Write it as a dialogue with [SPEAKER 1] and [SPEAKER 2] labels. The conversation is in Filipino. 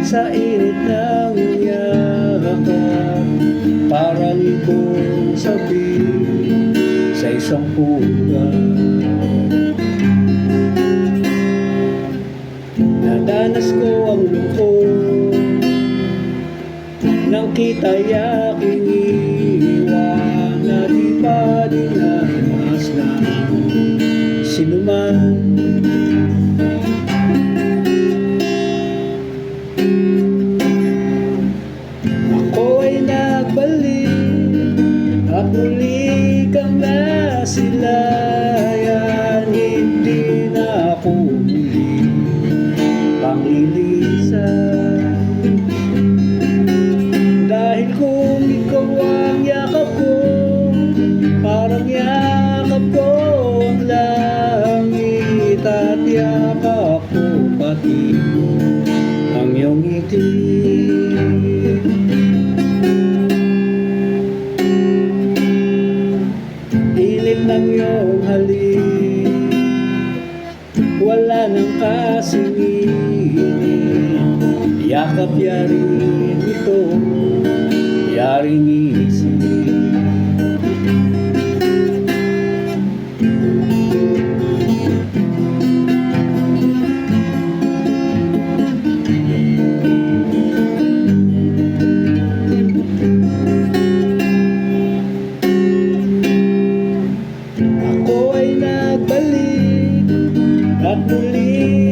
[SPEAKER 1] Sa init ng yakap, para libong sabi sa isang puga. Nadanas ko ang lungkot nang kita'y aking iwan, na di pa dinanas ng sinuman. At muli kang nasilayan, hindi na ako muli panglilisan. Dahil kung ikaw ang yakap ko, parang yakap ko ang langit, at yakap ko pati ang iyong ngiti. Ng iyong halik, wala nang kasingin. Yakap yaring ito, yaring isip. At muli